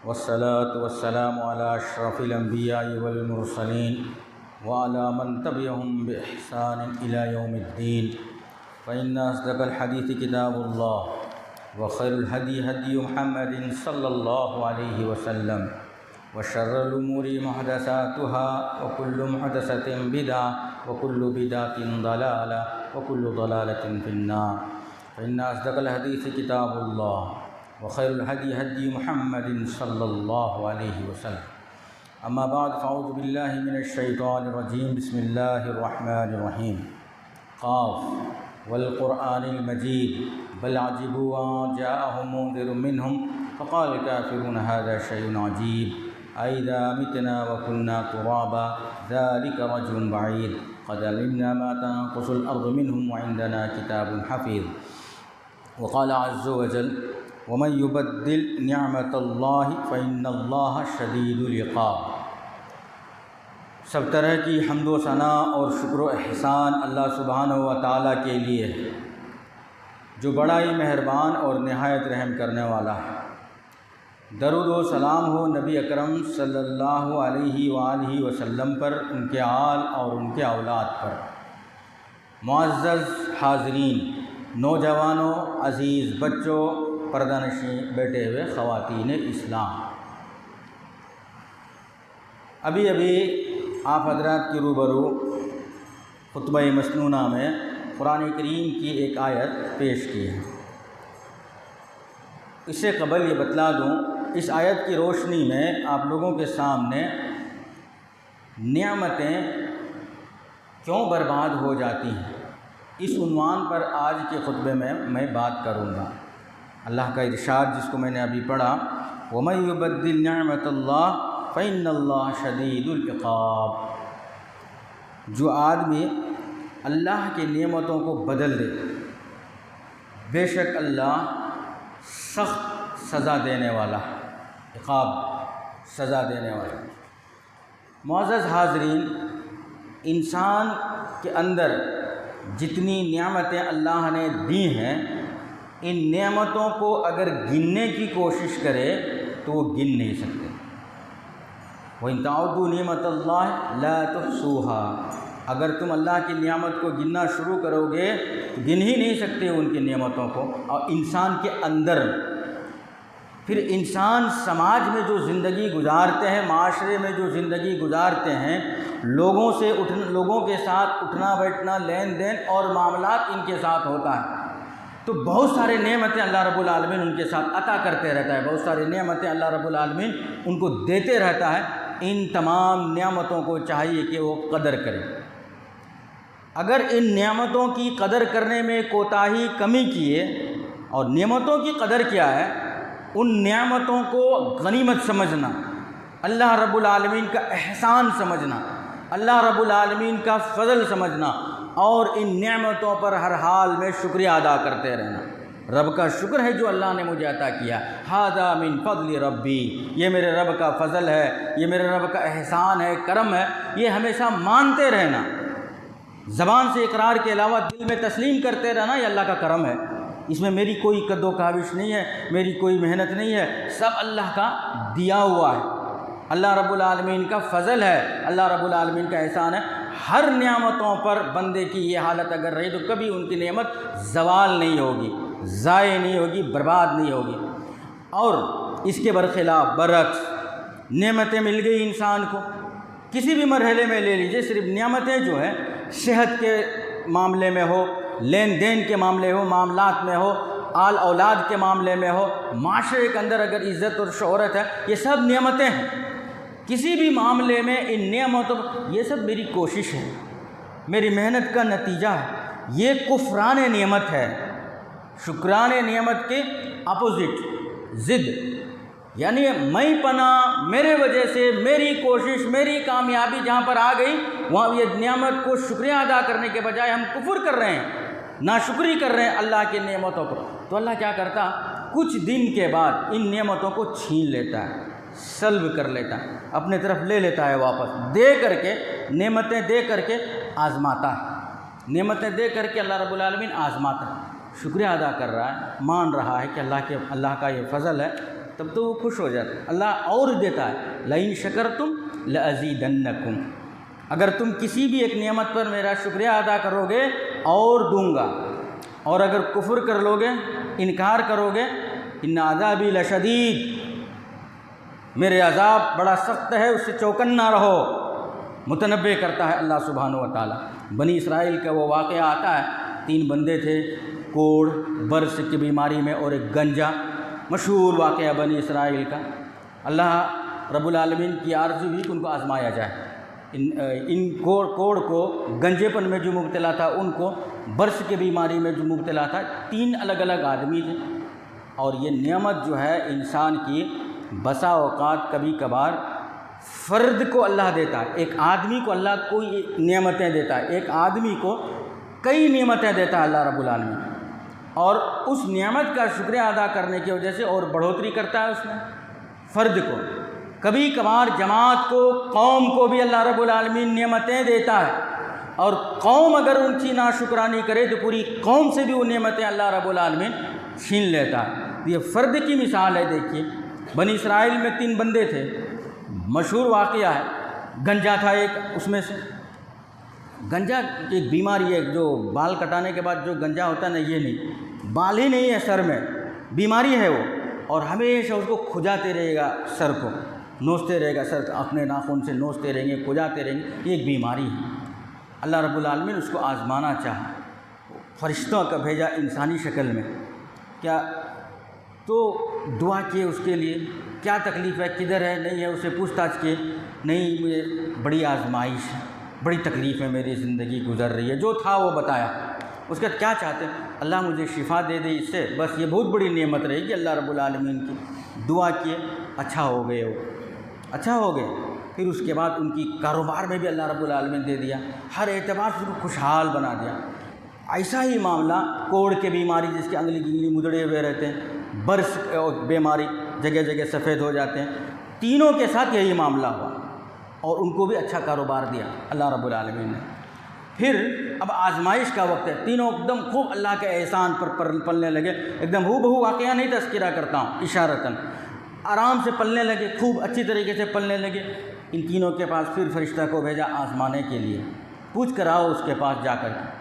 والصلاة والسلام على أشرف الأنبياء والمرسلين وعلى من تبعهم بإحسان إلى يوم الدين. فإن أصدق الحديث كتاب الله وخير الهدي هدي محمد صلى الله عليه وسلم وشر الأمور محدثاتها وكل محدثة بدعة وكل بدعة ضلالة وكل ضلالة في النار. فإن أصدق الحديث كتاب الله وخير الهدي هدي محمد صلى الله عليه وسلم. أما بعد فأعوذ بالله من الشيطان الرجيم. بسم الله الرحمن الرحيم. قاف والقرآن المجيد بل عجبوا أن جاءهم منذر منهم فقال الكافرون هذا شيء عجيب أئذا متنا وكنا ترابا ذلك رجل بعيد قد علمنا ما تنقص الأرض منهم وعندنا كتاب حفيظ. وقال عز وجل ومن يبدل نعمت اللہ فإن اللہ شدید العقاب. سب طرح کی حمد و ثناء اور شکر و احسان اللہ سبحانہ و تعالیٰ کے لیے ہے جو بڑا ہی مہربان اور نہایت رحم کرنے والا ہے. درود و سلام ہو نبی اکرم صلی اللہ علیہ وآلہ وسلم پر، ان کے آل اور ان کے اولاد پر. معزز حاضرین، نوجوانوں، عزیز بچوں، پردہ نشین بیٹھے ہوئے خواتین اسلام، ابھی آپ حضرات کی روبرو خطبہ مسنونہ میں قرآن کریم کی ایک آیت پیش کی ہے. اس سے قبل یہ بتلا دوں، اس آیت کی روشنی میں آپ لوگوں کے سامنے نعمتیں کیوں برباد ہو جاتی ہیں، اس عنوان پر آج کے خطبے میں بات کروں گا. اللہ کا ارشاد جس کو میں نے ابھی پڑھا، وَمَن يُبَدِّلْ نِعْمَةَ اللَّهِ فَإِنَّ اللَّهَ شَدِيدُ الْعِقَابِ. جو آدمی اللہ کی نعمتوں کو بدل دے، بے شک اللہ سخت سزا دینے والا ہے، عقاب سزا دینے والا ہے. معزز حاضرین، انسان کے اندر جتنی نعمتیں اللہ نے دی ہیں، ان نعمتوں کو اگر گننے کی کوشش کرے تو وہ گن نہیں سکتے. وَإِن تَعُدُّوا نِعْمَةَ اللَّهِ لَا تُحْصُوهَا. اگر تم اللہ کی نعمت کو گننا شروع کرو گے تو گن ہی نہیں سکتے ان کی نعمتوں کو. اور انسان کے اندر پھر انسان سماج میں جو زندگی گزارتے ہیں، معاشرے میں جو زندگی گزارتے ہیں، لوگوں کے ساتھ اٹھنا بیٹھنا، لین دین اور معاملات ان کے ساتھ ہوتا ہے، تو بہت سارے نعمتیں اللہ رب العالمین ان کے ساتھ عطا کرتے رہتا ہے، بہت ساری نعمتیں اللہ رب العالمین ان کو دیتے رہتا ہے. ان تمام نعمتوں کو چاہیے کہ وہ قدر کرے. اگر ان نعمتوں کی قدر کرنے میں کوتاہی کمی کیے، اور نعمتوں کی قدر کیا ہے، ان نعمتوں کو غنیمت سمجھنا، اللہ رب العالمین کا احسان سمجھنا، اللہ رب العالمین کا فضل سمجھنا، اور ان نعمتوں پر ہر حال میں شکریہ ادا کرتے رہنا. رب کا شکر ہے جو اللہ نے مجھے عطا کیا، ھذا من فضل ربی، یہ میرے رب کا فضل ہے، یہ میرے رب کا احسان ہے، کرم ہے. یہ ہمیشہ مانتے رہنا، زبان سے اقرار کے علاوہ دل میں تسلیم کرتے رہنا، یہ اللہ کا کرم ہے، اس میں میری کوئی قد و کاوش نہیں ہے، میری کوئی محنت نہیں ہے، سب اللہ کا دیا ہوا ہے، اللہ رب العالمین کا فضل ہے، اللہ رب العالمین کا احسان ہے. ہر نعمتوں پر بندے کی یہ حالت اگر رہی تو کبھی ان کی نعمت زوال نہیں ہوگی، ضائع نہیں ہوگی، برباد نہیں ہوگی. اور اس کے برعکس نعمتیں مل گئی انسان کو، کسی بھی مرحلے میں لے لیجئے، صرف نعمتیں جو ہیں صحت کے معاملے میں ہو، لین دین کے معاملے ہو، معاملات میں ہو، آل اولاد کے معاملے میں ہو، معاشرے کے اندر اگر عزت اور شہرت ہے، یہ سب نعمتیں ہیں. کسی بھی معاملے میں ان نعمتوں، یہ سب میری کوشش ہے، میری محنت کا نتیجہ ہے. یہ کفران نعمت ہے، شکران نعمت کے اپوزٹ، ضد. یعنی میں پناہ، میرے وجہ سے میری کوشش، میری کامیابی جہاں پر آ گئی، وہاں یہ نعمت کو شکریہ ادا کرنے کے بجائے ہم کفر کر رہے ہیں، ناشکری کر رہے ہیں اللہ کی نعمتوں کو. تو اللہ کیا کرتا، کچھ دن کے بعد ان نعمتوں کو چھین لیتا ہے، سلب کر لیتا ہے، اپنے طرف لے لیتا ہے، واپس دے کر کے، نعمتیں دے کر کے آزماتا ہے، نعمتیں دے کر کے اللہ رب العالمین آزماتا ہے. شکریہ ادا کر رہا ہے، مان رہا ہے کہ اللہ کا یہ فضل ہے، تب تو وہ خوش ہو جاتا ہے۔ اللہ اور دیتا ہے، لئن شکرتم لازیدنکم، اگر تم کسی بھی ایک نعمت پر میرا شکریہ ادا کرو گے اور دوں گا، اور اگر کفر کر لو گے، انکار کرو گے، ان عذابی لشدید، میرے عذاب بڑا سخت ہے، اس سے چوکن نہ رہو۔ متنبع کرتا ہے اللہ سبحانہ و تعالیٰ۔ بنی اسرائیل کا وہ واقعہ آتا ہے، 3 بندے تھے، کوڑ، برس کی بیماری میں، اور ایک گنجا، مشہور واقعہ بنی اسرائیل کا۔ اللہ رب العالمین کی آرزو ہوئی کہ ان کو آزمایا جائے، ان کوڑ کو، گنجے پن میں جو مبتلا تھا ان کو، برس کی بیماری میں جو مبتلا تھا، 3 الگ الگ آدمی تھے۔ اور یہ نعمت جو ہے انسان کی، بسا اوقات کبھی کبھار فرد کو اللہ دیتا ہے، ایک آدمی کو اللہ کوئی نعمتیں دیتا ہے، ایک آدمی کو کئی نعمتیں دیتا ہے اللہ رب العالمین، اور اس نعمت کا شکریہ ادا کرنے کی وجہ سے اور بڑھوتری کرتا ہے اس میں فرد کو۔ کبھی کبھار جماعت کو، قوم کو بھی اللہ رب العالمین نعمتیں دیتا ہے، اور قوم اگر ان کی ناشکرانی کرے تو پوری قوم سے بھی وہ نعمتیں اللہ رب العالمین چھین لیتا ہے۔ یہ فرد کی مثال ہے۔ دیکھیے بنی اسرائیل میں 3 بندے تھے، مشہور واقعہ ہے۔ گنجا تھا ایک، اس میں سے گنجا ایک بیماری ہے، جو بال کٹانے کے بعد جو گنجا ہوتا ہے نا، یہ نہیں، بال ہی نہیں ہے سر میں، بیماری ہے وہ، اور ہمیشہ اس کو کھجاتے رہے گا، سر کو نوچتے رہے گا، سر اپنے ناخن سے نوچتے رہیں گے، کھجاتے رہیں گے، یہ ایک بیماری ہے۔ اللہ رب العالمین اس کو آزمانا چاہا، فرشتوں کا بھیجا انسانی شکل میں، کیا تو دعا کیے اس کے لیے، کیا تکلیف ہے، کدھر ہے، نہیں ہے، اسے پوچھ تاچھ کیے، نہیں مجھے بڑی آزمائش ہے، بڑی تکلیف ہے، میری زندگی گزر رہی ہے، جو تھا وہ بتایا۔ اس کے بعد کیا چاہتے ہیں؟ اللہ مجھے شفا دے دے اس سے، بس یہ بہت بڑی نعمت رہے گی اللہ رب العالمین کی۔ دعا کیے، اچھا ہو گئے، وہ اچھا ہو گئے۔ پھر اس کے بعد ان کی کاروبار میں بھی اللہ رب العالمین دے دیا، ہر اعتبار سے ان کو خوشحال بنا دیا۔ ایسا ہی معاملہ کوڑ کے بیماری، جس کے انگلی گنگلی مدڑے ہوئے رہتے ہیں، برس بیماری، جگہ جگہ سفید ہو جاتے ہیں، تینوں کے ساتھ یہی معاملہ ہوا، اور ان کو بھی اچھا کاروبار دیا اللہ رب العالمین نے۔ پھر اب آزمائش کا وقت ہے، تینوں ایک دم خوب اللہ کے احسان پر پلنے لگے، ایک دم ہو بہو واقعہ نہیں تذکرہ کرتا ہوں، اشارتاً آرام سے پلنے لگے، خوب اچھی طریقے سے پلنے لگے۔ ان تینوں کے پاس پھر فرشتہ کو بھیجا آزمانے کے لیے، پوچھ کر آؤ اس کے پاس جا کر کے۔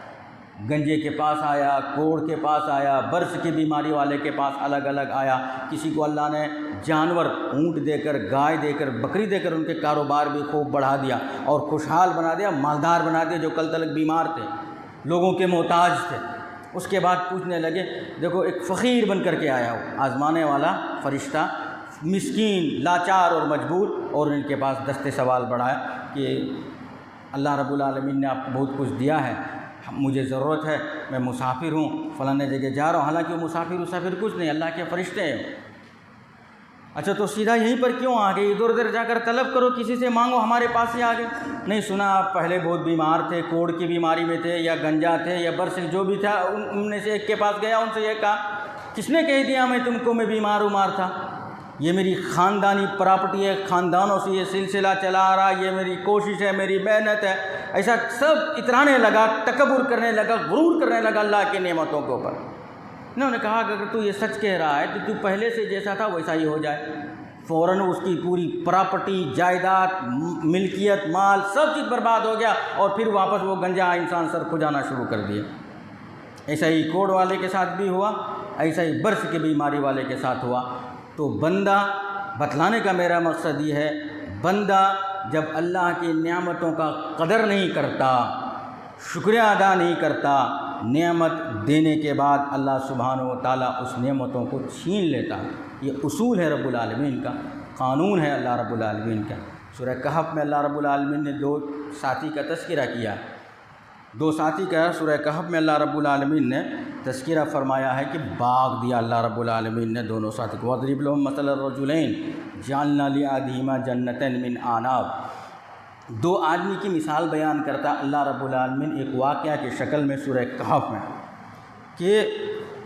گنجے کے پاس آیا، کوڑ کے پاس آیا، برس کی بیماری والے کے پاس الگ الگ آیا۔ کسی کو اللہ نے جانور، اونٹ دے کر، گائے دے کر، بکری دے کر ان کے کاروبار بھی خوب بڑھا دیا اور خوشحال بنا دیا، مالدار بنا دیا، جو کل تلک بیمار تھے، لوگوں کے محتاج تھے۔ اس کے بعد پوچھنے لگے، دیکھو ایک فقیر بن کر کے آیا ہو، آزمانے والا فرشتہ، مسکین، لاچار اور مجبور، اور ان کے پاس دستے سوال بڑھایا کہ اللہ رب العالمین نے آپ کو بہت کچھ دیا ہے، مجھے ضرورت ہے، میں مسافر ہوں، فلاں جگہ جا رہا ہوں۔ حالانکہ وہ مسافر کچھ نہیں، اللہ کے فرشتے ہیں۔ اچھا تو سیدھا یہیں پر کیوں آ گئے؟ ادھر ادھر جا کر طلب کرو، کسی سے مانگو، ہمارے پاس ہی آ گئے۔ نہیں سنا آپ پہلے بہت بیمار تھے، کوڑ کی بیماری میں تھے، یا گنجا تھے، یا برس جو بھی تھا، ان میں سے ایک کے پاس گیا، ان سے یہ کہا، کس نے کہہ دیا میں تم کو میں بیمار تھا؟ یہ میری خاندانی پراپرٹی ہے، خاندانوں سے یہ سلسلہ چلا آ رہا، یہ میری کوشش ہے، میری محنت ہے۔ ایسا سب اترانے لگا، تکبر کرنے لگا، غرور کرنے لگا اللہ کی نعمتوں کے اوپر۔ انہوں نے کہا کہ اگر تو یہ سچ کہہ رہا ہے تو تو پہلے سے جیسا تھا ویسا ہی ہو جائے۔ فوراً اس کی پوری پراپرٹی، جائیداد، ملکیت، مال سب چیز برباد ہو گیا، اور پھر واپس وہ گنجا انسان سر کھجانا شروع کر دیا۔ ایسا ہی کوڑ والے کے ساتھ بھی ہوا، ایسا ہی برس کی بیماری والے کے ساتھ ہوا۔ تو بندہ، بتلانے کا میرا مقصد یہ ہے، بندہ جب اللہ کی نعمتوں کا قدر نہیں کرتا، شکریہ ادا نہیں کرتا، نعمت دینے کے بعد اللہ سبحانہ و تعالیٰ اس نعمتوں کو چھین لیتا ہے۔ یہ اصول ہے رب العالمین کا، قانون ہے اللہ رب العالمین کا۔ سورہ کہف میں اللہ رب العالمین نے 2 ساتھی کا تذکرہ کیا، 2 ساتھی کا سورہ کہف میں اللہ رب العالمین نے تذکرہ فرمایا ہے کہ باغ دیا اللہ رب العالمین نے دونوں ساتھی کو۔ وَاضْرِبْ لَهُم مَثَلَ الرَّجُلَيْنِ جَعَلْنَا لِأَحَدِهِمَا جَنَّتَيْنِ مِنْ أَعْنَابٍ۔ 2 آدمی کی مثال بیان کرتا اللہ رب العالمین ایک واقعہ کی شکل میں سورہ کہف میں، کہ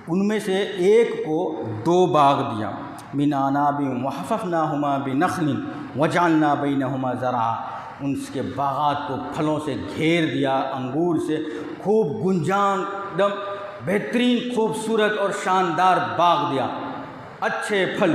ان میں سے ایک کو 2 باغ دیا، مِنْ أَعْنَابٍ وَحَفَفْنَاهُمَا بِنَخْلٍ وَجَعَلْنَا بَيْنَهُمَا زَرْعًا۔ ان کے باغات کو پھلوں سے گھیر دیا، انگور سے خوب گنجان، دم بہترین خوبصورت اور شاندار باغ دیا، اچھے پھل،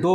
2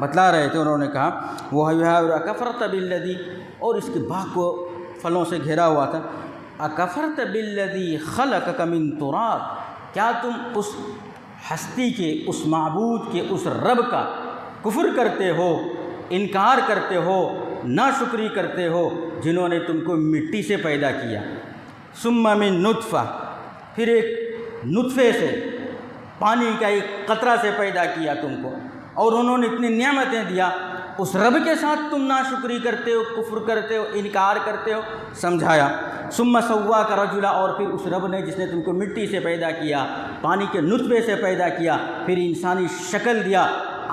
بتلا رہے تھے، انہوں نے کہا وہ اکفرت بالذی، اور اس کے باغ کو پھلوں سے گھیرا ہوا تھا، اکفرت بالذی خلقک من تراب، کیا تم اس ہستی کے، اس معبود کے، اس رب کا کفر کرتے ہو، انکار کرتے ہو، ناشکری کرتے ہو، جنہوں نے تم کو مٹی سے پیدا کیا، ثم من نطفہ، پھر ایک نطفے سے، پانی کا ایک قطرہ سے پیدا کیا تم کو، اور انہوں نے اتنی نعمتیں دیا، اس رب کے ساتھ تم ناشکری کرتے ہو، کفر کرتے ہو، انکار کرتے ہو، سمجھایا۔ ثم سواک رجلا، اور پھر اس رب نے جس نے تم کو مٹی سے پیدا کیا، پانی کے نطفے سے پیدا کیا، پھر انسانی شکل دیا،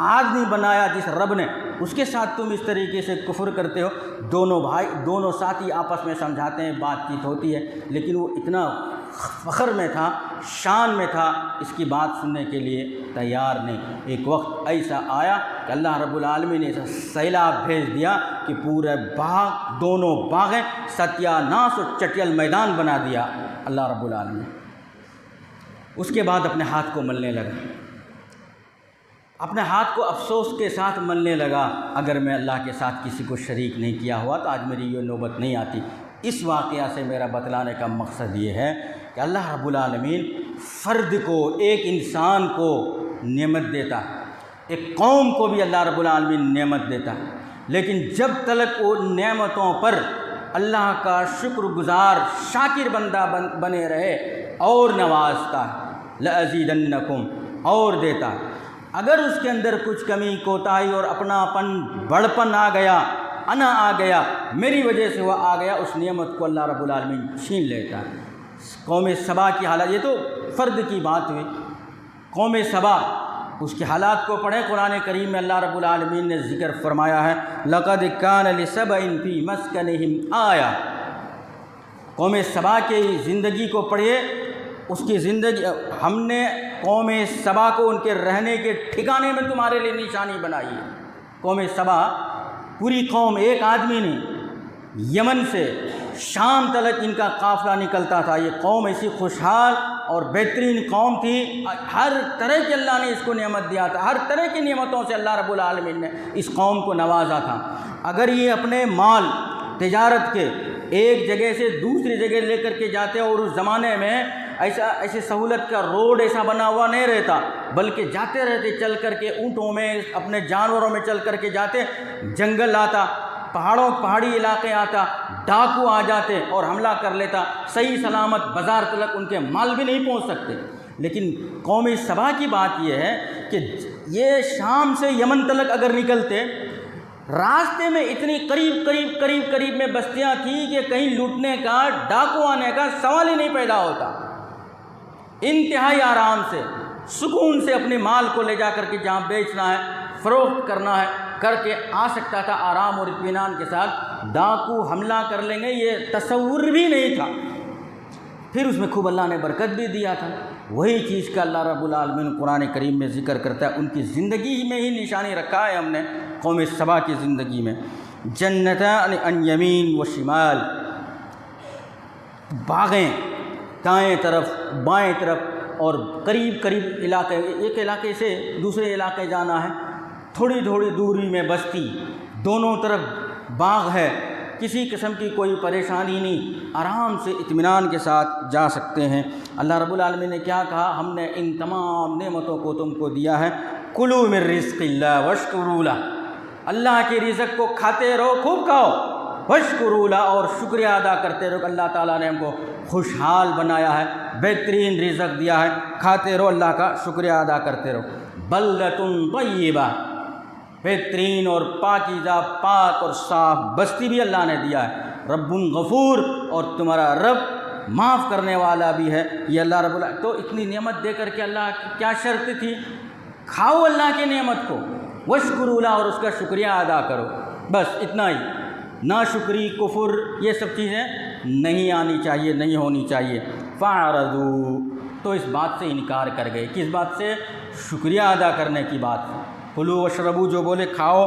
آدمی بنایا جس رب نے، اس کے ساتھ تم اس طریقے سے کفر کرتے ہو۔ دونوں بھائی، دونوں ساتھی آپس میں سمجھاتے ہیں، بات چیت ہوتی ہے، لیکن وہ اتنا فخر میں تھا، شان میں تھا، اس کی بات سننے کے لیے تیار نہیں۔ ایک وقت ایسا آیا کہ اللہ رب العالمین نے ایسا سیلاب بھیج دیا کہ پورے باغ، دونوں باغیں ستیہ ناش اور چٹیل میدان بنا دیا اللہ رب العالمین۔ اس کے بعد اپنے ہاتھ کو ملنے لگا، اپنے ہاتھ کو افسوس کے ساتھ ملنے لگا، اگر میں اللہ کے ساتھ کسی کو شریک نہیں کیا ہوا تو آج میری یہ نوبت نہیں آتی۔ اس واقعہ سے میرا بتلانے کا مقصد یہ ہے کہ اللہ رب العالمین فرد کو، ایک انسان کو نعمت دیتا ہے، ایک قوم کو بھی اللہ رب العالمین نعمت دیتا ہے، لیکن جب تلک وہ نعمتوں پر اللہ کا شکر گزار شاکر بندہ بنے رہے، اور نوازتا ہے، لَأَزِيدَنَّكُمْ، اور دیتا ہے۔ اگر اس کے اندر کچھ کمی کوتاہی اور اپناپن بڑپن آ گیا، انا آ گیا، میری وجہ سے وہ آ گیا، اس نعمت کو اللہ رب العالمین چھین لیتا ہے۔ قوم سبا کی حالت، یہ تو فرد کی بات ہوئی، قوم سبا اس کے حالات کو پڑھیں، قرآن کریم میں اللہ رب العالمین نے ذکر فرمایا ہے، لَقَدْ كَانَ لِسَبَإٍ فِي مَسْكَنِهِمْ آیَةٌ۔ قوم سبا کی زندگی کو پڑھیے، اس کی زندگی، ہم نے قوم سبا کو ان کے رہنے کے ٹھکانے میں تمہارے لیے نشانی بنائی ہے۔ قوم سبا پوری قوم، ایک آدمی نہیں، یمن سے شام تلک ان کا قافلہ نکلتا تھا۔ یہ قوم ایسی خوشحال اور بہترین قوم تھی، ہر طرح کے اللہ نے اس کو نعمت دیا تھا، ہر طرح کی نعمتوں سے اللہ رب العالمین نے اس قوم کو نوازا تھا۔ اگر یہ اپنے مال تجارت کے ایک جگہ سے دوسری جگہ لے کر کے جاتے، اور اس زمانے میں ایسے سہولت کا روڈ ایسا بنا ہوا نہیں رہتا، بلکہ جاتے رہتے چل کر کے، اونٹوں میں، اپنے جانوروں میں چل کر کے جاتے، جنگل آتا، پہاڑی علاقے آتا، ڈاکو آ جاتے اور حملہ کر لیتا، صحیح سلامت بازار تلک ان کے مال بھی نہیں پہنچ سکتے۔ لیکن قوم سبا کی بات یہ ہے کہ یہ شام سے یمن تلک اگر نکلتے، راستے میں اتنی قریب میں بستیاں تھیں کہ کہیں لوٹنے کا، ڈاکو آنے کا سوال ہی نہیں پیدا ہوتا۔ انتہائی آرام سے، سکون سے اپنے مال کو لے جا کر کے جہاں بیچنا ہے، فروخت کرنا ہے، کر کے آ سکتا تھا آرام اور اطمینان کے ساتھ۔ ڈاکو حملہ کر لیں گے یہ تصور بھی نہیں تھا۔ پھر اس میں خوب اللہ نے برکت بھی دیا تھا۔ وہی چیز کا اللہ رب العالمین قرآن کریم میں ذکر کرتا ہے، ان کی زندگی میں ہی نشانی رکھا ہے ہم نے قوم سبا کی زندگی میں۔ جنتان عن یمین و شمال، باغیں دائیں طرف بائیں طرف، اور قریب علاقے، ایک علاقے سے دوسرے علاقے جانا ہے، تھوڑی دوری میں بستی، دونوں طرف باغ ہے، کسی قسم کی کوئی پریشانی نہیں، آرام سے اطمینان کے ساتھ جا سکتے ہیں۔ اللہ رب العالمین نے کیا کہا؟ ہم نے ان تمام نعمتوں کو تم کو دیا ہے، کلوا من رزق اللہ واشکروا لہ، اللہ کے رزق کو کھاتے رہو، خوب کھاؤ، واشکروا لہ، اور شکریہ ادا کرتے رہو کہ اللہ تعالیٰ نے ہم کو خوشحال بنایا ہے، بہترین رزق دیا ہے، کھاتے رہو، اللہ کا شکریہ ادا کرتے رہو۔ بلدۃ طیبہ، بہترین اور پاکیزہ، پاک اور صاف بستی بھی اللہ نے دیا ہے۔ رب غفور، اور تمہارا رب معاف کرنے والا بھی ہے، یہ اللہ رب العالمین۔ تو اتنی نعمت دے کر کے اللہ کی کیا شرط تھی؟ کھاؤ اللہ کی نعمت کو، واشکروا لہ، اور اس کا شکریہ ادا کرو، بس اتنا ہی۔ ناشکری، کفر، یہ سب چیزیں نہیں آنی چاہیے، نہیں ہونی چاہیے۔ فاعرضوا، تو اس بات سے انکار کر گئے، کس بات سے؟ شکریہ ادا کرنے کی بات سے۔ کلوا واشربوا، جو بولے کھاؤ،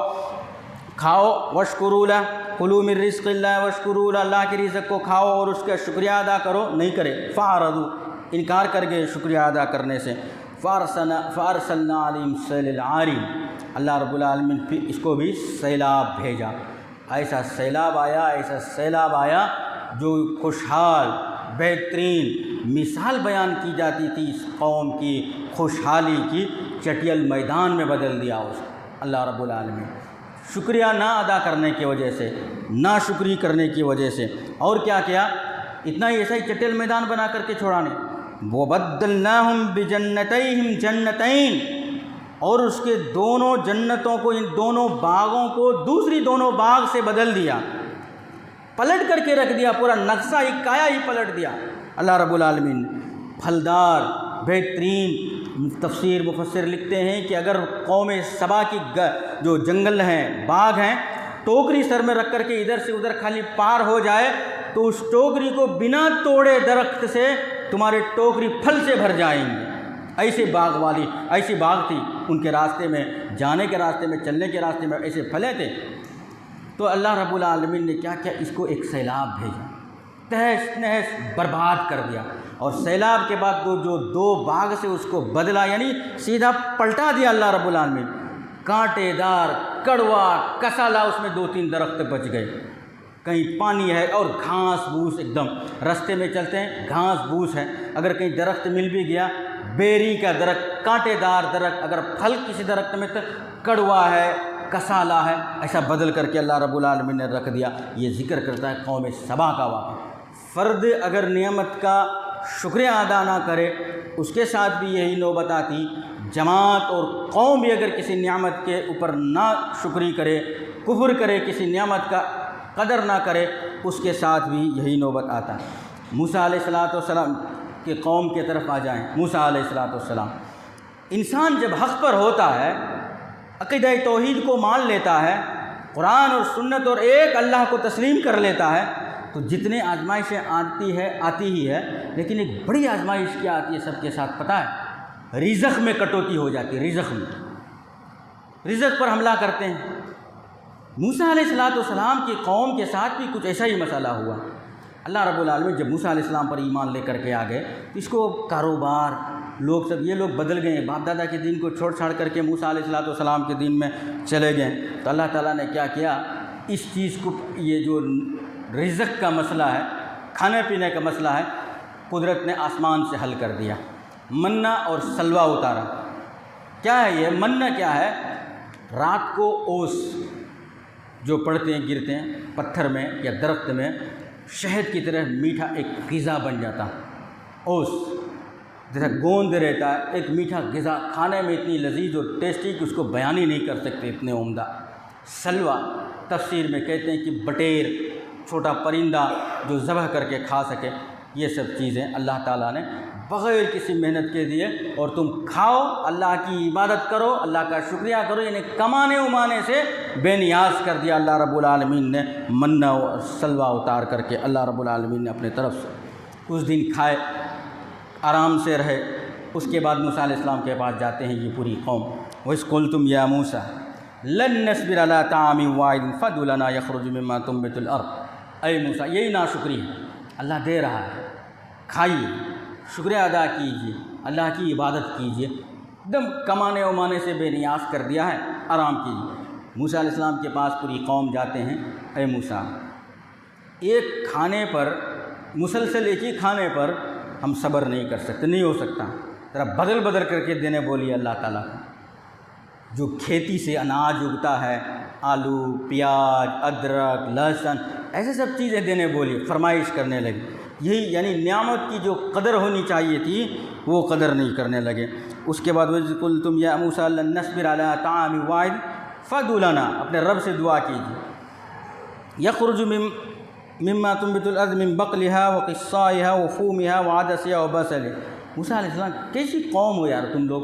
واشکروا لہ، کلوا من رزق اللہ واشکروا لہ، اللہ کے رزق کو کھاؤ اور اس کا شکریہ ادا کرو، نہیں کرے۔ فاعرضوا، انکار کر گئے شکریہ ادا کرنے سے۔ فارسلنا علیہم سیل العارم، اللہ رب العالمین پھر اس کو بھی سیلاب بھیجا۔ ایسا سیلاب آیا جو خوشحال بہترین مثال بیان کی جاتی تھی اس قوم کی خوشحالی کی، چٹیل میدان میں بدل دیا اس اللہ رب العالمین، شکریہ نہ ادا کرنے کی وجہ سے، ناشکری کرنے کی وجہ سے۔ اور کیا کیا؟ اتنا ہی ایسا ہی چٹیل میدان بنا کر کے چھوڑانے۔ وَبَدَّلْنَاهُمْ بِجَنَّتَيْهِمْ جَنَّتَيْن، اور اس کے دونوں جنتوں کو، ان دونوں باغوں کو دوسری دونوں باغ سے بدل دیا، پلٹ کر کے رکھ دیا، پورا نقشہ ہی کایا ہی پلٹ دیا اللہ رب العالمین نے۔ پھلدار بہترین، تفسیر مفسر لکھتے ہیں کہ اگر قوم سبا کی جو جنگل ہیں، باغ ہیں، ٹوکری سر میں رکھ کر کے ادھر سے ادھر خالی پار ہو جائے تو اس ٹوکری کو بنا توڑے درخت سے تمہارے ٹوکری پھل سے بھر جائیں گے۔ ایسے ایسی باغ تھی ان کے راستے میں، جانے کے راستے میں، چلنے کے راستے میں ایسے پھلے تھے۔ تو اللہ رب العالمین نے کیا کیا؟ اس کو ایک سیلاب بھیجا، تہس نہس برباد کر دیا، اور سیلاب کے بعد جو دو باغ سے اس کو بدلا، یعنی سیدھا پلٹا دیا اللہ رب العالمین۔ کانٹے دار، کڑوا، کسالا، اس میں 2-3 درخت بچ گئے، کہیں پانی ہے اور گھاس بھوس، ایک دم رستے میں چلتے ہیں گھاس بھوس ہے، اگر کہیں درخت مل بھی گیا، بیری کا درخت، کانٹے دار درخت، اگر پھل کسی درخت میں تو کڑوا ہے، کسالا ہے، ایسا بدل کر کے اللہ رب العالمین نے رکھ دیا۔ یہ ذکر کرتا ہے قوم سبا کا واقعہ۔ فرد اگر نعمت کا شکریہ ادا نہ کرے اس کے ساتھ بھی یہی نوبت آتی، جماعت اور قوم بھی اگر کسی نعمت کے اوپر نہ شکری کرے، کفر کرے، کسی نعمت کا قدر نہ کرے، اس کے ساتھ بھی یہی نوبت آتا ہے۔ موسیٰ علیہ السلام کے قوم کی طرف آ جائیں۔ موسیٰ علیہ السلام، انسان جب حق پر ہوتا ہے، عقیدہ توحید کو مان لیتا ہے، قرآن اور سنت اور ایک اللہ کو تسلیم کر لیتا ہے، تو جتنے آزمائشیں آتی ہی ہے، لیکن ایک بڑی آزمائش کیا آتی ہے سب کے ساتھ پتہ ہے؟ رزق میں کٹوتی ہو جاتی ہے، رزق پر حملہ کرتے ہیں۔ موسیٰ علیہ السلام کی قوم کے ساتھ بھی کچھ ایسا ہی مسئلہ ہوا۔ اللہ رب العالمین جب موسیٰ علیہ السلام پر ایمان لے کر کے آ گئے، اس کو کاروبار، یہ لوگ بدل گئے، باپ دادا کے دین کو چھاڑ کر کے موسیٰ علیہ السلام کے دین میں چلے گئے۔ تو اللہ تعالیٰ نے کیا کیا؟ اس چیز کو، یہ جو رزق کا مسئلہ ہے، کھانے پینے کا مسئلہ ہے، قدرت نے آسمان سے حل کر دیا، منہ اور سلوہ اتارا۔ کیا ہے یہ منہ؟ کیا ہے؟ رات کو اوس جو پڑتے ہیں، گرتے ہیں پتھر میں یا درخت میں، شہد کی طرح میٹھا ایک غذا بن جاتا۔ اوس جیسا گوند رہتا ہے، ایک میٹھا غذا، کھانے میں اتنی لذیذ اور ٹیسٹی کہ اس کو بیان ہی نہیں کر سکتے، اتنے عمدہ۔ سلوہ تفسیر میں کہتے ہیں کہ بٹیر، چھوٹا پرندہ جو ذبح کر کے کھا سکے۔ یہ سب چیزیں اللہ تعالیٰ نے بغیر کسی محنت کے دیے، اور تم کھاؤ، اللہ کی عبادت کرو، اللہ کا شکریہ کرو، یعنی کمانے امانے سے بے نیاز کر دیا اللہ رب العالمین نے، منہ اور سلوہ اتار کر کے اللہ رب العالمین نے اپنے طرف سے۔ اس دن کھائے، آرام سے رہے۔ اس کے بعد موسیٰ علیہ السلام کے پاس جاتے ہیں یہ پوری قوم۔ وَإِذْ قُلْتُمْ يَا مُوسَىٰ لَن نَّصْبِرَ عَلَىٰ طَعَامٍ وَاحِدٍ فَادْعُ لَنَا يَخْرُجُ مِمَّا تُنبِتُ الْأَرْضُ۔ اے موسیٰ، یہی ناشکری ہے، اللہ دے رہا ہے، کھائیے، شکریہ ادا کیجیے، اللہ کی عبادت کیجیے، ایک دم کمانے ومانے سے بے نیاز کر دیا ہے، آرام کیجیے۔ موسیٰ علیہ السلام کے پاس پوری قوم جاتے ہیں۔ اے موسیٰ، ایک کھانے پر، مسلسل ایک ہی کھانے پر ہم صبر نہیں کر سکتے، نہیں ہو سکتا، ذرا بدل بدل کر کے دینے بولیے اللہ تعالیٰ کو۔ جو کھیتی سے اناج اگتا ہے، آلو، پیاز، ادرک، لہسن، ایسے سب چیزیں دینے بولیے، فرمائش کرنے لگے۔ یہی یعنی نعمت کی جو قدر ہونی چاہیے تھی وہ قدر نہیں کرنے لگے۔ اس کے بعد وَإِذْ قُلْتُمْ يَا مُوسَىٰ لَن نَّصْبِرَ عَلَىٰ طَعَامٍ وَاحِدٍ فَادْعُ لَنَا، اپنے رب سے دعا کیجیے۔ يَخْرُجُ مِمَّا تُنبِتُ الْأَرْضُ مِن بَقْلِهَا وَقِثَّائِهَا وَفُومِهَا وَعَدَسِهَا وَبَصَلِهَا۔ موسیٰ علیہ السلام، کیسی قوم ہو یار تم لوگ،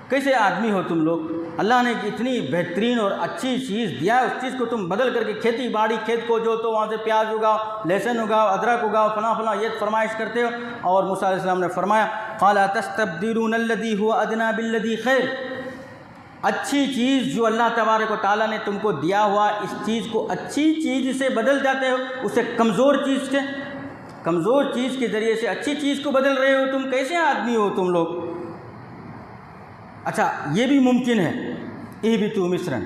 کیسے آدمی ہو تم لوگ؟ اللہ نے اتنی بہترین اور اچھی چیز دیا ہے، اس چیز کو تم بدل کر کے کھیتی باڑی، کھیت کو جو تو وہاں سے پیاز اگاؤ، لہسن اگاؤ، ادرک اگاؤ، فلاں فلاں یہ فرمائش کرتے ہو۔ اور موسیٰ علیہ السلام نے فرمایا قال تستبدلون الذی هو ادنی بالذی خیر، اچھی چیز جو اللہ تبارک و تعالیٰ نے تم کو دیا ہوا، اس چیز کو اچھی چیز سے بدل جاتے ہو، اسے کمزور چیز کے ذریعے سے اچھی چیز کو بدل رہے ہو، تم کیسے آدمی ہو تم لوگ؟ اچھا یہ بھی ممکن ہے اہبطوا مصرا،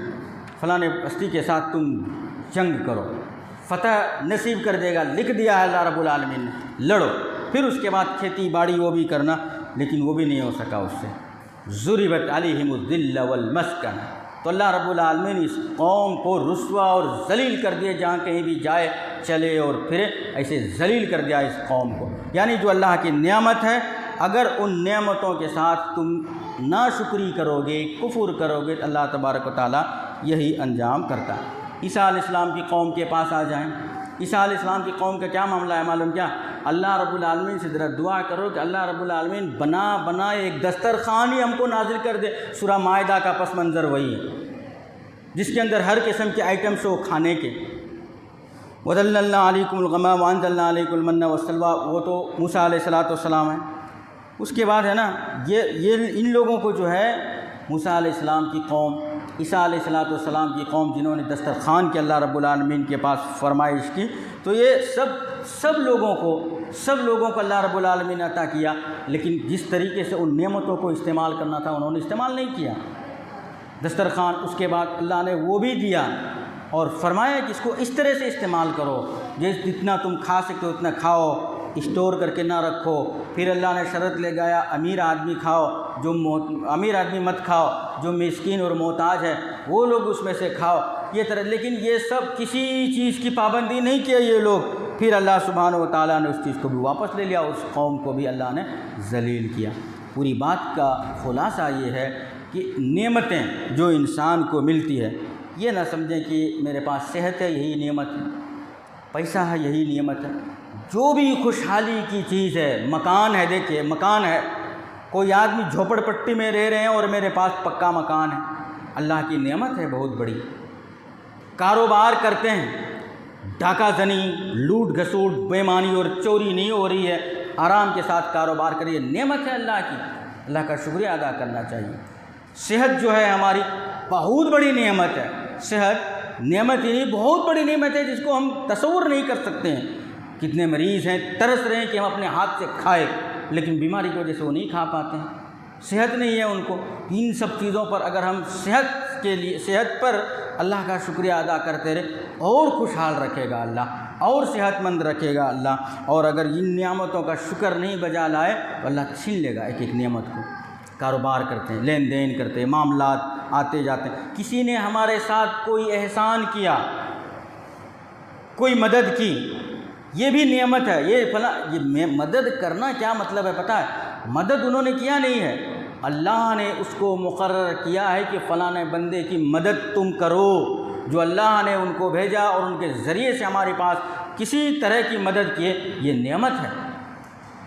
فلاں بستی کے ساتھ تم جنگ کرو، فتح نصیب کر دے گا، لکھ دیا ہے اللہ رب العالمین نے، لڑو، پھر اس کے بعد کھیتی باڑی وہ بھی کرنا، لیکن وہ بھی نہیں ہو سکا اس سے۔ ضربت علیہم الذلہ والمسکنہ، تو اللہ رب العالمین اس قوم کو رسوا اور ذلیل کر دیا، جہاں کہیں بھی جائے چلے اور پھرے ایسے ذلیل کر دیا اس قوم کو۔ یعنی جو اللہ کی نعمت ہے، اگر ان نعمتوں کے ساتھ تم ناشکری کرو گے، کفر کرو گے، تو اللہ تبارک و تعالیٰ یہی انجام کرتا ہے۔ عیسیٰ علیہ السلام کی قوم کے پاس آ جائیں، عیسیٰ علیہ السلام کی قوم کا کیا معاملہ ہے معلوم کیا؟ اللہ رب العالمین سے ذرا دعا کرو کہ اللہ رب العالمین بنا ایک دسترخوان ہی ہم کو نازل کر دے۔ سورہ مائدہ کا پس منظر وہی ہے، جس کے اندر ہر قسم کے آئٹمس ہو کھانے کے۔ وَظَلَّلْنَا عَلَيْكُمُ الْغَمَامَ وَأَنزَلْنَا عَلَيْكُمُ الْمَنَّ وَالسَّلْوَىٰ، وہ تو موسیٰ علیہ السلام ہے۔ اس کے بعد ہے نا یہ ان لوگوں کو جو ہے موسیٰ علیہ السلام کی قوم، عیسیٰ علیہ السلام کی قوم، جنہوں نے دسترخوان کے اللہ رب العالمین کے پاس فرمائش کی، تو یہ سب لوگوں کو اللہ رب العالمین نے عطا کیا، لیکن جس طریقے سے ان نعمتوں کو استعمال کرنا تھا انہوں نے استعمال نہیں کیا۔ دسترخوان اس کے بعد اللہ نے وہ بھی دیا اور فرمایا کہ اس کو اس طرح سے استعمال کرو، جتنا تم کھا سکتے ہو اتنا کھاؤ، اسٹور کر کے نہ رکھو۔ پھر اللہ نے شرط لگایا امیر آدمی کھاؤ، امیر آدمی مت کھاؤ، جو مسکین اور محتاج ہے وہ لوگ اس میں سے کھاؤ، یہ طرح۔ لیکن یہ سب کسی چیز کی پابندی نہیں کیا یہ لوگ۔ پھر اللہ سبحانہ و تعالیٰ نے اس چیز کو بھی واپس لے لیا، اس قوم کو بھی اللہ نے ذلیل کیا۔ پوری بات کا خلاصہ یہ ہے کہ نعمتیں جو انسان کو ملتی ہے، یہ نہ سمجھیں کہ میرے پاس صحت ہے یہی نعمت ہے، پیسہ ہے یہی نعمت ہے۔ جو بھی خوشحالی کی چیز ہے، مکان ہے، دیکھیے مکان ہے، کوئی آدمی جھوپڑ پٹی میں رہ رہے ہیں اور میرے پاس پکا مکان ہے، اللہ کی نعمت ہے بہت بڑی۔ کاروبار کرتے ہیں، ڈاکہ زنی، لوٹ گھسوٹ، بے ایمانی اور چوری نہیں ہو رہی ہے، آرام کے ساتھ کاروبار کریے، نعمت ہے اللہ کی، اللہ کا شکریہ ادا کرنا چاہیے۔ صحت جو ہے ہماری بہت بڑی نعمت ہے، صحت نعمت ہی نہیں بہت بڑی نعمت ہے جس کو ہم تصور نہیں کر سکتے ہیں۔ کتنے مریض ہیں ترس رہے ہیں کہ ہم اپنے ہاتھ سے کھائے، لیکن بیماری کی وجہ سے وہ نہیں کھا پاتے ہیں، صحت نہیں ہے ان کو۔ ان سب چیزوں پر اگر ہم صحت پر اللہ کا شکریہ ادا کرتے رہے، اور خوشحال رکھے گا اللہ، اور صحت مند رکھے گا اللہ۔ اور اگر ان نعمتوں کا شکر نہیں بجا لائے تو اللہ چھین لے گا ایک ایک نعمت کو۔ کاروبار کرتے ہیں، لین دین کرتے ہیں، معاملات آتے جاتے ہیں، کسی نے ہمارے ساتھ کوئی احسان کیا، کوئی مدد کی، یہ بھی نعمت ہے۔ یہ مدد کرنا کیا مطلب ہے پتہ ہے؟ مدد انہوں نے کیا نہیں ہے، اللہ نے اس کو مقرر کیا ہے کہ فلاں بندے کی مدد تم کرو، جو اللہ نے ان کو بھیجا اور ان کے ذریعے سے ہمارے پاس کسی طرح کی مدد کیے، یہ نعمت ہے۔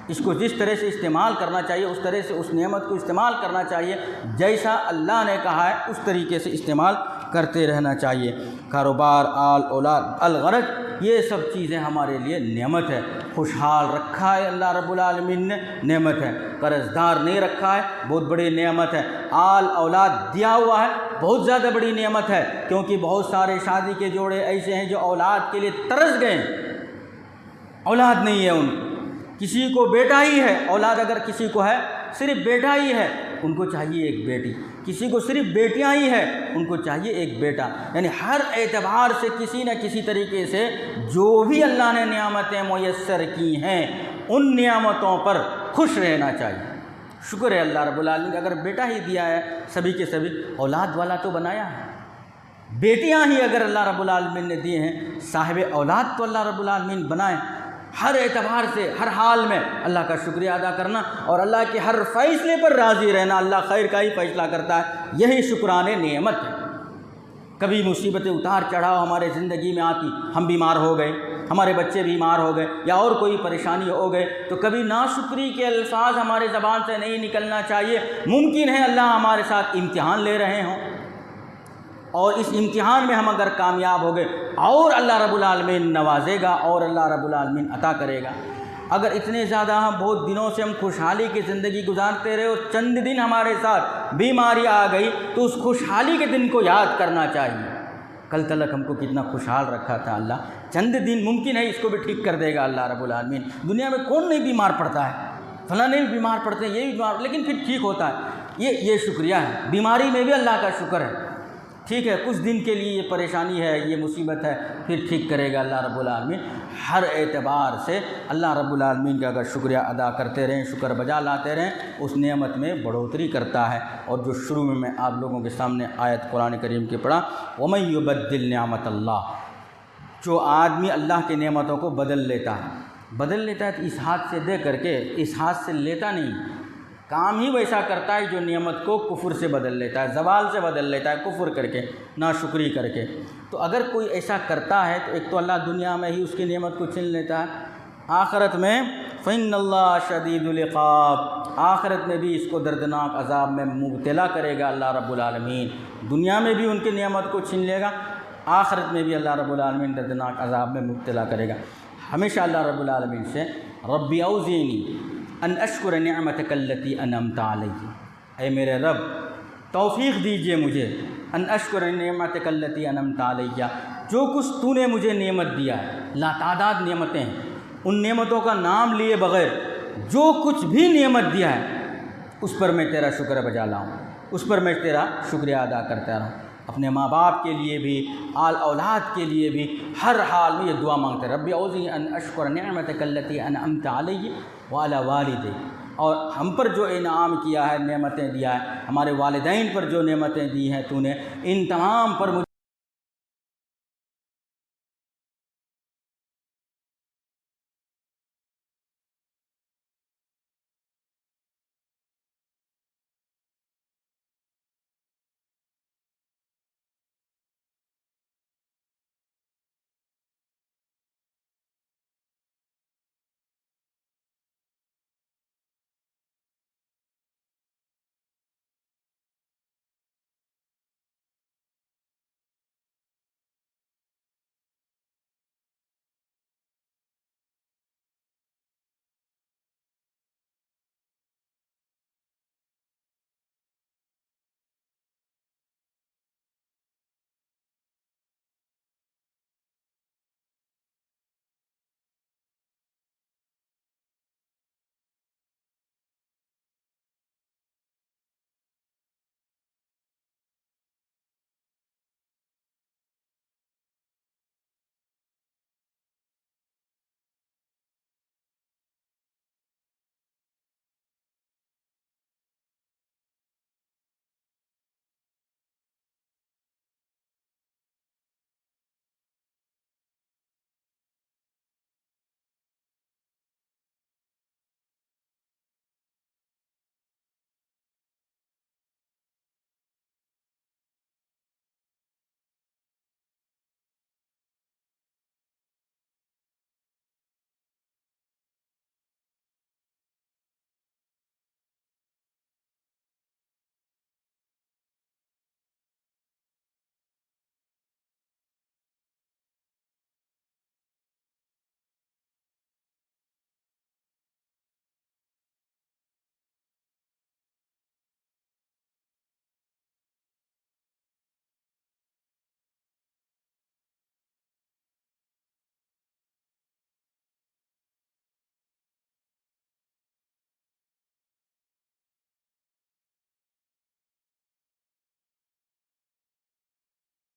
اس کو جس طرح سے استعمال کرنا چاہیے اس طرح سے اس نعمت کو استعمال کرنا چاہیے، جیسا اللہ نے کہا ہے اس طریقے سے استعمال کرتے رہنا چاہیے۔ کاروبار، آل اولاد، الغرض یہ سب چیزیں ہمارے لیے نعمت ہے۔ خوشحال رکھا ہے اللہ رب العالمین نے، نعمت ہے۔ قرض دار نہیں رکھا ہے، بہت بڑی نعمت ہے۔ آل اولاد دیا ہوا ہے، بہت زیادہ بڑی نعمت ہے، کیونکہ بہت سارے شادی کے جوڑے ایسے ہیں جو اولاد کے لیے ترس گئے ہیں، اولاد نہیں ہے ان کو۔ کسی کو بیٹا ہی ہے، اولاد اگر کسی کو ہے صرف بیٹا ہی ہے، ان کو چاہیے ایک بیٹی۔ کسی کو صرف بیٹیاں ہی ہیں، ان کو چاہیے ایک بیٹا۔ یعنی ہر اعتبار سے کسی نہ کسی طریقے سے جو بھی اللہ نے نعمتیں میسر کی ہیں ان نعمتوں پر خوش رہنا چاہیے۔ شکر ہے اللہ رب العالمین، اگر بیٹا ہی دیا ہے سبھی کے سبھی، اولاد والا تو بنایا ہے۔ بیٹیاں ہی اگر اللہ رب العالمین نے دیے ہیں، صاحب اولاد تو اللہ رب العالمین بنائے۔ ہر اعتبار سے ہر حال میں اللہ کا شکریہ ادا کرنا اور اللہ کے ہر فیصلے پر راضی رہنا، اللہ خیر کا ہی فیصلہ کرتا ہے، یہی شکران نعمت ہے۔ کبھی مصیبتیں اتار چڑھاؤ ہمارے زندگی میں آتی، ہم بیمار ہو گئے، ہمارے بچے بیمار ہو گئے یا اور کوئی پریشانی ہو گئے، تو کبھی ناشکری کے الفاظ ہمارے زبان سے نہیں نکلنا چاہیے۔ ممکن ہے اللہ ہمارے ساتھ امتحان لے رہے ہوں، اور اس امتحان میں ہم اگر کامیاب ہو گئے اور اللہ رب العالمین نوازے گا اور اللہ رب العالمین عطا کرے گا۔ اگر اتنے زیادہ ہم بہت دنوں سے ہم خوشحالی کی زندگی گزارتے رہے اور چند دن ہمارے ساتھ بیماری آ گئی، تو اس خوشحالی کے دن کو یاد کرنا چاہیے، کل تلک ہم کو کتنا خوشحال رکھا تھا اللہ، چند دن ممکن ہے اس کو بھی ٹھیک کر دے گا اللہ رب العالمین۔ دنیا میں کون نہیں بیمار پڑتا ہے، فلاں نہیں بیمار پڑتے ہیں، یہ بھی بیمار، لیکن پھر ٹھیک ہوتا ہے۔ یہ شکریہ ہے۔ بیماری میں بھی اللہ کا شکر ہے، ٹھیک ہے، کچھ دن کے لیے یہ پریشانی ہے، یہ مصیبت ہے، پھر ٹھیک کرے گا اللہ رب العالمین۔ ہر اعتبار سے اللہ رب العالمین کا اگر شکریہ ادا کرتے رہیں، شکر بجا لاتے رہیں، اس نعمت میں بڑھوتری کرتا ہے۔ اور جو شروع میں آپ لوگوں کے سامنے آیت قرآن کریم کی پڑھا، وَمَن يُبَدِّلْ نِعْمَتَ اللَّهِ، جو آدمی اللہ کی نعمتوں کو بدل لیتا ہے تو اس ہاتھ سے دے کر کے اس ہاتھ سے لیتا نہیں، کام ہی ویسا کرتا ہے جو نعمت کو کفر سے بدل لیتا ہے، زوال سے بدل لیتا ہے، کفر کر کے، ناشکری کر کے۔ تو اگر کوئی ایسا کرتا ہے تو ایک تو اللہ دنیا میں ہی اس کی نعمت کو چھین لیتا ہے، آخرت میں فَإِنَّ اللَّهَ شَدِيدُ الْعِقَابِ، آخرت میں بھی اس کو دردناک عذاب میں مبتلا کرے گا اللہ رب العالمین۔ دنیا میں بھی ان کی نعمت کو چھین لے گا، آخرت میں بھی اللہ رب العالمین دردناک عذاب میں مبتلا کرے گا۔ ہمیشہ اللہ رب العالمین سے ربی اوزینی ان اشکر نعمتک التی انعمت علی، اے میرے رب توفیق دیجئے مجھے، ان اشکر نعمتک التی انعمت علی، جو کچھ تو نے مجھے نعمت دیا ہے، لاتعداد نعمتیں ہیں، ان نعمتوں کا نام لیے بغیر جو کچھ بھی نعمت دیا ہے اس پر میں تیرا شکر بجا لاؤں، اس پر میں تیرا شکریہ ادا کرتا رہوں۔ اپنے ماں باپ کے لیے بھی، آل اولاد کے لیے بھی، ہر حال میں یہ دعا مانگتے ہیں، ربی اوزینی ان اشکر نعمتک التی انعمت علی وعلی والدی، اور ہم پر جو انعام کیا ہے، نعمتیں دیا ہے، ہمارے والدین پر جو نعمتیں دی ہیں تو نے، ان تمام پر